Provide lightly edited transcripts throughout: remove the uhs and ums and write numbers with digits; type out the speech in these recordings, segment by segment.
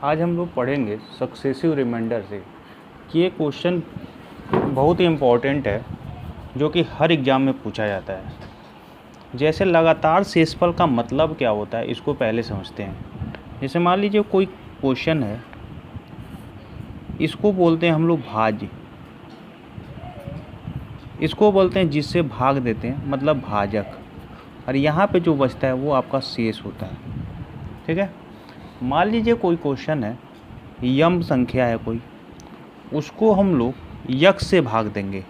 आज हम लोग पढ़ेंगे सक्सेसिव रिमाइंडर से कि ये क्वेश्चन बहुत ही इम्पोर्टेंट है जो कि हर एग्ज़ाम में पूछा जाता है। जैसे लगातार शेषफल का मतलब क्या होता है इसको पहले समझते हैं। जैसे मान लीजिए कोई क्वेश्चन है, इसको बोलते हैं हम लोग भाज्य, इसको बोलते हैं जिससे भाग देते हैं मतलब भाजक, और यहाँ पे जो बचता है वो आपका शेष होता है। ठीक है, मान लीजिए कोई क्वेश्चन है, यम संख्या है कोई, उसको हम लोग यक्ष से भाग देंगे।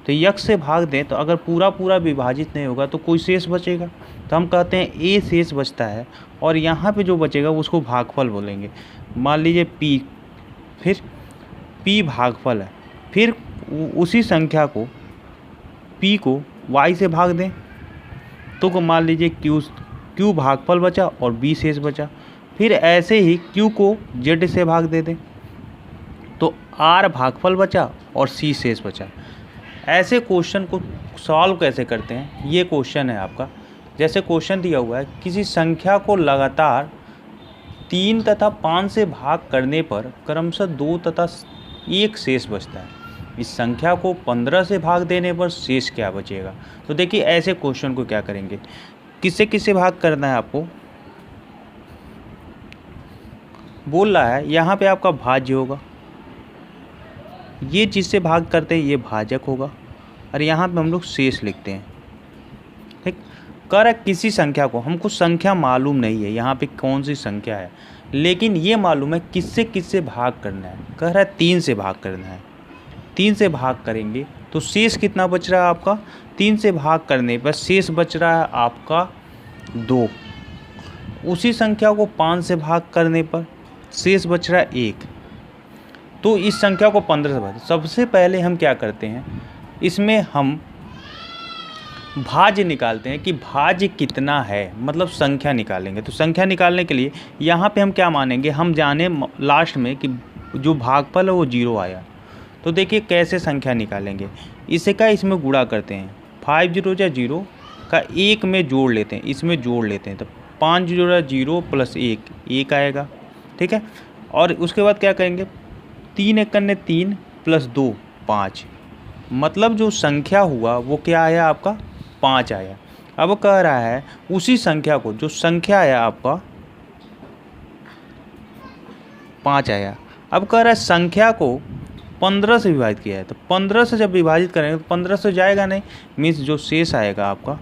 तो यक्ष से भाग दें तो अगर पूरा पूरा विभाजित नहीं होगा तो कोई शेष बचेगा, तो हम कहते हैं ए शेष बचता है, और यहाँ पे जो बचेगा उसको भागफल बोलेंगे। मान लीजिए पी, फिर पी भागफल है, फिर उसी संख्या को पी को वाई से भाग दें तो मान लीजिए क्यू भागफल बचा और बी शेष बचा। फिर ऐसे ही क्यू को जेड से भाग दे दें तो आर भागफल बचा और सी शेष बचा। ऐसे क्वेश्चन को सॉल्व कैसे करते हैं, ये क्वेश्चन है आपका। जैसे क्वेश्चन दिया हुआ है, किसी संख्या को लगातार 3 तथा 5 से भाग करने पर क्रमशः 2 तथा 1 शेष बचता है। इस संख्या को 15 से भाग देने पर शेष क्या बचेगा। तो देखिए ऐसे क्वेश्चन को क्या करेंगे, किससे किससे भाग करना है आपको बोल रहा है। यहाँ पे आपका भाज्य होगा, ये जिससे भाग करते हैं ये भाजक होगा, और यहाँ पे हम लोग शेष लिखते हैं। ठीक, कर किसी संख्या को, हमको संख्या मालूम नहीं है यहाँ पे कौन सी संख्या है, लेकिन ये मालूम है किससे किससे भाग करना है। कह रहा है 3 से भाग करना है, 3 से भाग करेंगे तो शेष कितना बच रहा है आपका, 3 से भाग करने पर शेष बच रहा है आपका 2। उसी संख्या को 5 से भाग करने पर शेष बच रहा है 1। तो इस संख्या को 15 से भाग, सबसे पहले हम क्या करते हैं, इसमें हम भाज्य निकालते हैं कि भाज्य कितना है, मतलब संख्या निकालेंगे। तो संख्या निकालने के लिए यहाँ पे हम क्या मानेंगे, हम जाने लास्ट में कि जो भागफल है वो 0 आया। तो देखिए कैसे संख्या निकालेंगे, इसे का इसमें गुणा करते हैं, 5 0 या 0 का 1 में जोड़ लेते हैं, इसमें जोड़ लेते हैं, तो 5 0 0 प्लस 1 1 आएगा। ठीक है, और उसके बाद क्या करेंगे, 3 1 करने 3 प्लस 2 5, मतलब जो संख्या हुआ वो क्या आया आपका 5 आया। अब कह रहा है उसी संख्या को, जो संख्या आया आपका 5 आया, अब कह रहा है संख्या को 15 से विभाजित किया है। तो 15 से जब विभाजित करेंगे तो 15 से जाएगा नहीं, मीन्स जो शेष आएगा आपका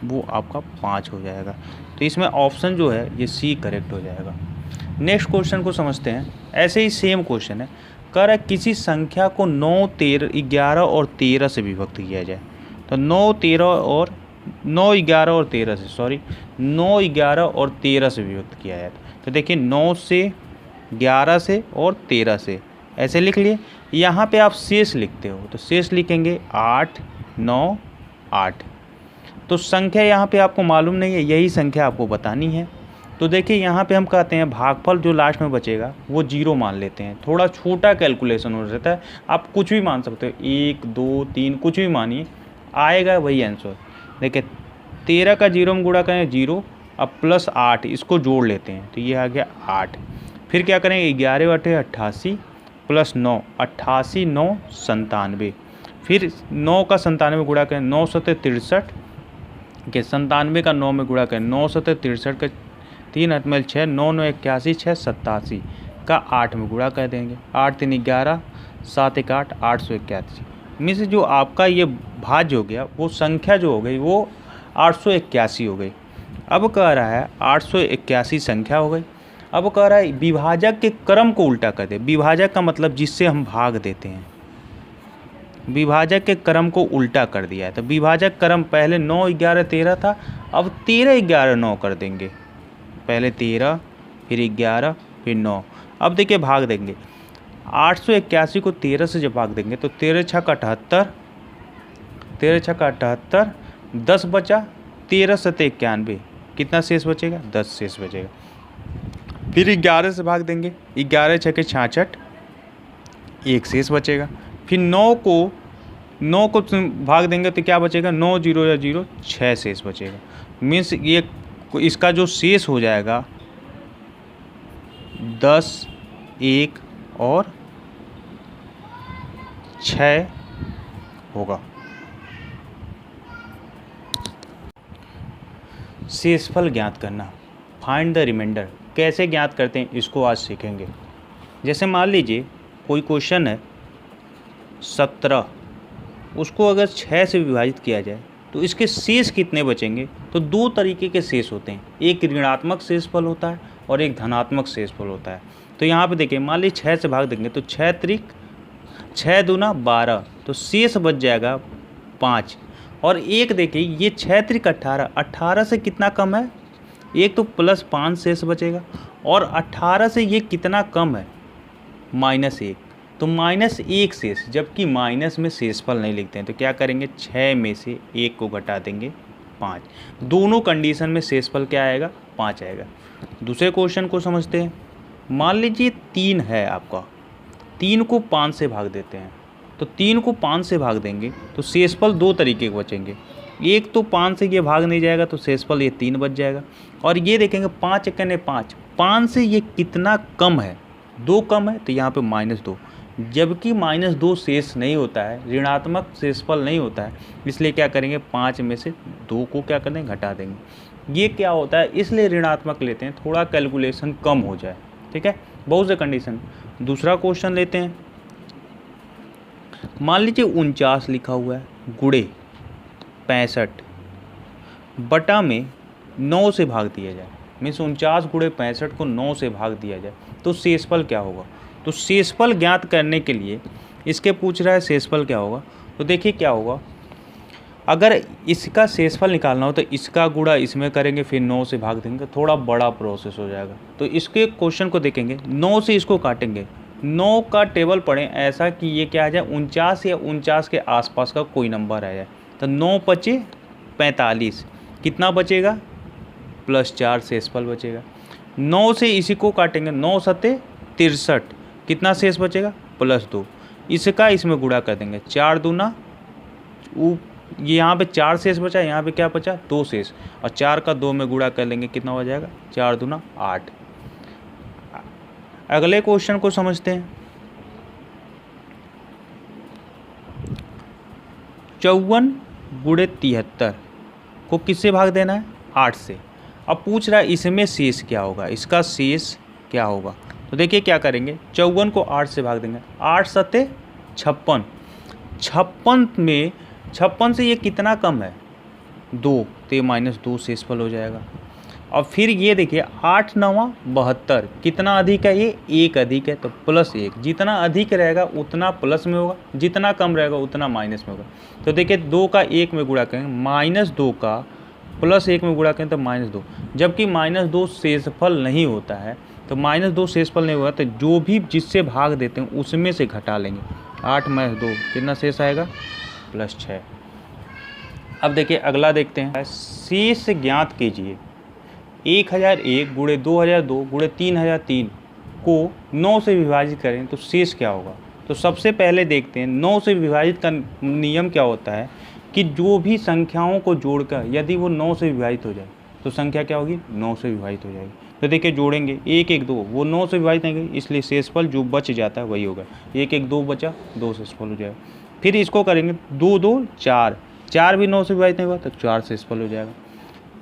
वो आपका 5 हो जाएगा। तो इसमें ऑप्शन जो है ये सी करेक्ट हो जाएगा। नेक्स्ट क्वेश्चन को समझते हैं। ऐसे ही सेम क्वेश्चन है, कह रहा है किसी संख्या को 9 13 11 और 13 से विभक्त किया जाए। तो 9 11 और 13 से 9 11 और 13 से विभक्त किया जाए। तो देखिए 9 से 11 से और 13 से ऐसे लिख लिए। यहाँ पे आप शेष लिखते हो तो शेष लिखेंगे 8 9 8। तो संख्या यहाँ पे आपको मालूम नहीं है, यही संख्या आपको बतानी है। तो देखिए यहाँ पे हम कहते हैं भागफल जो लास्ट में बचेगा वो 0 मान लेते हैं। थोड़ा छोटा कैलकुलेशन हो जाता है, आप कुछ भी मान सकते हो, 1 2 3 कुछ भी मानिए, आएगा वही आंसर। देखिए 13 का 0 में गुणा करें 0, अब प्लस 8 इसको जोड़ लेते हैं तो ये आ गया 8। फिर क्या करेंगे 11 8 88 प्लस 9 88 9 97। फिर 9 का 97 गुणा करें 9 7 63 के 97 का 9 में गुणा करें 9 7 63 का 3 8 में 6 9 9 81 6 87 का 8 में गुणा कर देंगे, 8 3 11 7 1 8 881। मीन्स जो आपका ये भाज्य हो गया वो संख्या जो हो गई वो 881 हो गई। अब कह रहा है 881 संख्या हो गई। अब कह रहा है विभाजक के क्रम को उल्टा कर दे। विभाजक का मतलब जिससे हम भाग देते हैं, विभाजक के क्रम को उल्टा कर दिया है। तो विभाजक क्रम पहले 9 11 13 था, अब 13 11 9 कर देंगे। पहले 13 फिर 11 फिर 9। अब देखिए भाग देंगे 881 को 13 से जब भाग देंगे तो 13 6 का 78, 13 6 का 78, 10 बचा, 13 7 91, कितना शेष बचेगा 10 शेष बचेगा। फिर 11 से भाग देंगे, 11 6 के 66, 1 शेष बचेगा। फिर 9 को भाग देंगे तो क्या बचेगा 9 0 या 0 6 शेष बचेगा। मीन्स ये इसका जो शेष हो जाएगा 10, 1 और 6 होगा। शेषफल ज्ञात करना, फाइंड द रिमाइंडर, कैसे ज्ञात करते हैं इसको आज सीखेंगे। जैसे मान लीजिए कोई क्वेश्चन है 17, उसको अगर 6 से विभाजित किया जाए तो इसके शेष कितने बचेंगे। तो दो तरीके के शेष होते हैं, एक ऋणात्मक शेषफल होता है और एक धनात्मक शेषफल होता है। तो यहाँ पे देखिए मान लीजिए 6 से भाग देंगे तो 6 त्रिक 6 दूना 12, तो शेष बच जाएगा 5। और एक देखिए ये 6 त्रिक 18, 18 से कितना कम है, एक तो +5 शेष बचेगा और 18 से ये कितना कम है, -1, तो -1 शेष, जबकि माइनस में शेषफल नहीं लिखते हैं तो क्या करेंगे 6 में से 1 को घटा देंगे 5। दोनों कंडीशन में शेषफल क्या आएगा, 5 आएगा। दूसरे क्वेश्चन को समझते हैं। मान लीजिए 3 है आपका, 3 को 5 से भाग देते हैं, तो 3 को 5 से भाग देंगे तो शेषफल दो तरीके के बचेंगे, एक तो 5 से ये भाग नहीं जाएगा तो शेषफल ये 3 बच जाएगा। और ये देखेंगे 5 एकने 5, 5 से ये कितना कम है, 2 कम है तो यहाँ पे -2, जबकि -2 शेष नहीं होता है, ऋणात्मक शेषफल नहीं होता है, इसलिए क्या करेंगे 5 में से 2 को क्या करेंगे घटा देंगे। ये क्या होता है, इसलिए ऋणात्मक लेते हैं, थोड़ा कैलकुलेशन कम हो जाए। ठीक है, बहुत से कंडीशन। दूसरा क्वेश्चन लेते हैं। मान लीजिए 49 लिखा हुआ है गुणे 65 बटा में 9 से भाग दिया जाए, मीन्स 49 गुणे 65 को 9 से भाग दिया जाए तो शेषफल क्या होगा। तो शेषफल ज्ञात करने के लिए इसके पूछ रहा है शेषफल क्या होगा। तो देखिए क्या होगा, अगर इसका शेषफल निकालना हो तो इसका गुणा इसमें करेंगे फिर 9 से भाग देंगे, थोड़ा बड़ा प्रोसेस हो जाएगा। तो इसके क्वेश्चन को देखेंगे, 9 से इसको काटेंगे, 9 का टेबल पढ़ें ऐसा कि ये क्या आ जाए 49 या 49 के आसपास का कोई नंबर आ जाए। तो 9 पचे 45, कितना बचेगा +4 शेषफल बचेगा। 9 से इसी को काटेंगे, 9 सत्ते 63, कितना शेष बचेगा +2, इसका इसमें गुणा कर देंगे, 4 दूना ये यहाँ पे 4 शेष बचा, यहाँ पे क्या बचा 2 शेष, और 4 का 2 में गुणा कर लेंगे, कितना हो जाएगा 4 दूना 8। अगले क्वेश्चन को समझते हैं। 54 गुणे 73 को किससे भाग देना है, 8 से। अब पूछ रहा है इसमें शेष क्या होगा, इसका शेष क्या होगा। तो देखिए क्या करेंगे, 54 को 8 से भाग देंगे, 8 सत्ते 56, 56 में 56 से ये कितना कम है 2, तो ये -2 शेषफल हो जाएगा। और फिर ये देखिए 8 9 72, कितना अधिक है ये 1 अधिक है, तो +1, जितना अधिक रहेगा उतना प्लस में होगा, जितना कम रहेगा उतना माइनस में होगा। तो देखिए 2 का 1 में गुणा करेंगे, -2 का +1 में गुणा करें तो -2, जबकि -2 शेषफल नहीं होता है, तो -2 शेषफल नहीं होगा तो जो भी जिससे भाग देते हैं उसमें से घटा लेंगे, 8 - 2 कितना शेष आएगा +6। अब देखिए अगला देखते हैं, शेष ज्ञात कीजिए। 1001 गुणे 2002 गुणे 3003 को 9 से विभाजित करें तो शेष क्या होगा। तो सबसे पहले देखते हैं 9 से विभाजित का नियम क्या होता है कि जो भी संख्याओं को जोड़कर यदि वो 9 से विभाजित हो जाए तो संख्या क्या होगी 9 से विभाजित हो जाएगी। तो देखिए जोड़ेंगे 1 1 2, वो 9 से विभाजित नहीं गई, इसलिए शेषफल जो बच जाता है वही होगा, 1 1 2 बचा, 2 शेषफल हो जाएगा। फिर इसको करेंगे 2 2 4, 4 भी 9 से विभाजित नहीं हुआ तो 4 शेषफल हो जाएगा।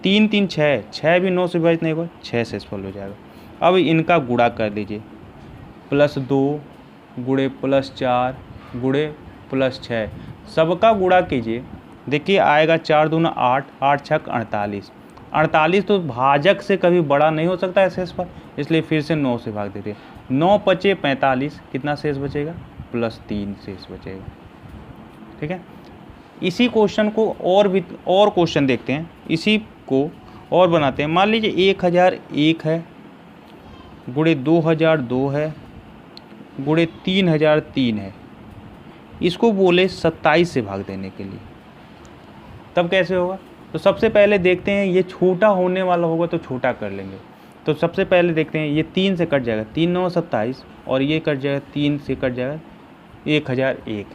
3 3 6, 6 भी 9 से विभाजित नहीं हुआ, 6 शेषफल हो जाएगा। अब इनका गुणा कर दीजिए, +2 गुणे +4 गुणे +6, सबका गुणा कीजिए। देखिए आएगा 4 दूना 8, 8 छक 48, 48 तो भाजक से कभी बड़ा नहीं हो सकता है शेषफल, इसलिए फिर से 9 से भाग देते हैं। 9 पचे 45, कितना शेष बचेगा +3 शेष बचेगा। ठीक है, इसी क्वेश्चन को और क्वेश्चन देखते हैं, इसी को और बनाते हैं। मान लीजिए 1001 है गुणे 2002 है गुणे 3003 है, इसको बोले 27 से भाग देने के लिए, तब कैसे होगा। तो सबसे पहले देखते हैं, ये छोटा होने वाला होगा तो छोटा कर लेंगे। तो सबसे पहले देखते हैं, ये 3 से कट जाएगा, 3 9 27, और ये कट जाएगा 3 से कट जाएगा 1001,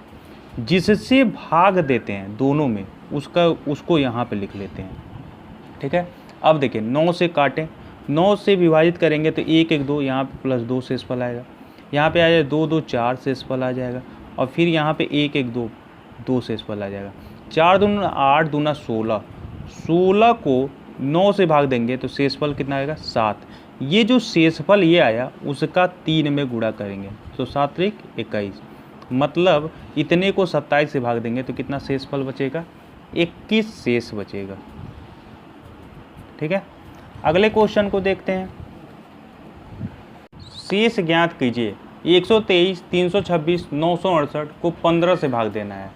जिससे भाग देते हैं दोनों में उसको यहाँ पे लिख लेते हैं। ठीक है, अब देखिए 9 से काटें, 9 से विभाजित करेंगे तो 1 1 2, यहाँ पे प्लस 2 शेषफल आएगा, यहाँ पे आ जाएगा 2 2 4 शेषफल आ जाएगा, और फिर यहाँ पे 1 1 2 2 शेषफल आ जाएगा। 4 दूना 8 दूना 16, 16 को 9 से भाग देंगे तो शेषफल कितना आएगा 7। ये जो शेषफल ये आया उसका 3 में गुणा करेंगे तो 7 त्रिक 21, मतलब इतने को 27 से भाग देंगे तो कितना शेषफल बचेगा 21 शेष बचेगा। ठीक है, अगले क्वेश्चन को देखते हैं। शेष ज्ञात कीजिए। 123, 326, 968 को 15 से भाग देना है।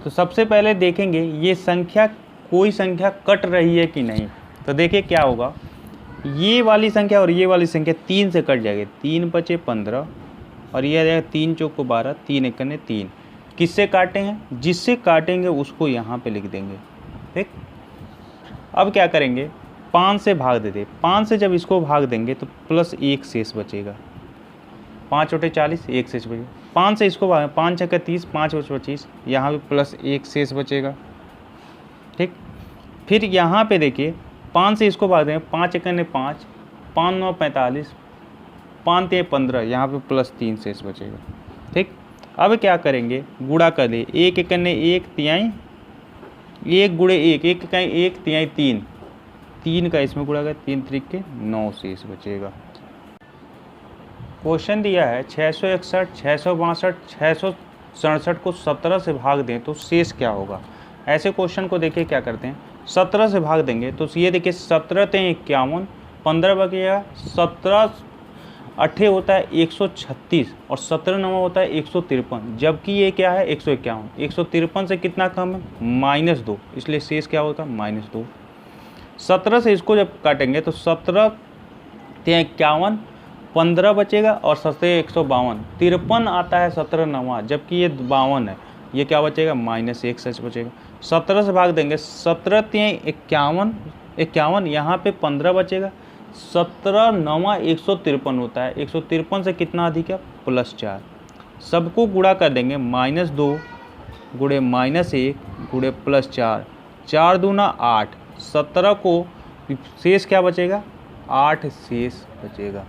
तो सबसे पहले देखेंगे ये संख्या, कोई संख्या कट रही है कि नहीं। तो देखिए क्या होगा, ये वाली संख्या और ये वाली संख्या 3 से कट जाएगी, 3 बचे 15 और ये आ जाएगा 3 चौक को 12, 3 एक 3। किससे काटे हैं, जिससे काटेंगे उसको यहाँ पे लिख देंगे। ठीक, अब क्या करेंगे, 5 से भाग दे दे। 5 से जब इसको भाग देंगे तो प्लस 1 शेष बचेगा, 5 × 40 1 शेष बचेगा। 5 से इसको भाग, 5 × 30 5 × 25, यहाँ पे प्लस 1 शेष बचेगा। ठीक, फिर यहाँ पे देखिए 5 से इसको भाग देंगे, 5 × 5, 5 9 45, 5 3 15, यहाँ पे प्लस 3 शेष बचेगा। ठीक, अब क्या करेंगे, गुणा कर दे। 1 1 1 तिहाई, 1 गुणे 1 1 1 तिहाई 3, 3 का इसमें गुणा कर, 3 त्रिक के 9 शेष बचेगा। क्वेश्चन दिया है 661, 662, 667 को 17 से भाग दें तो शेष क्या होगा। ऐसे क्वेश्चन को देखिए क्या करते हैं, 17 से भाग देंगे तो ये देखिए 17 × 51, 15 बचेगा, 17 8 होता है 136 और 17 9 होता है 153, जबकि ये क्या है 151। 153 से कितना कम है, -2, इसलिए शेष क्या होगा -2। 17 से इसको जब काटेंगे तो 17 × 51, 15 बचेगा और 17 152, 53 आता है 17 9, जबकि ये 52 है, ये क्या बचेगा -1 शेष बचेगा। 17 से भाग देंगे, 17 × 51, यहाँ पे 15 बचेगा, 17 9 153 होता है, 153 से कितना अधिक है +4। सबको गुणा कर देंगे, -2 गुणे -1 गुणे +4, 4 दूना 8, 17 को शेष क्या बचेगा 8 शेष बचेगा।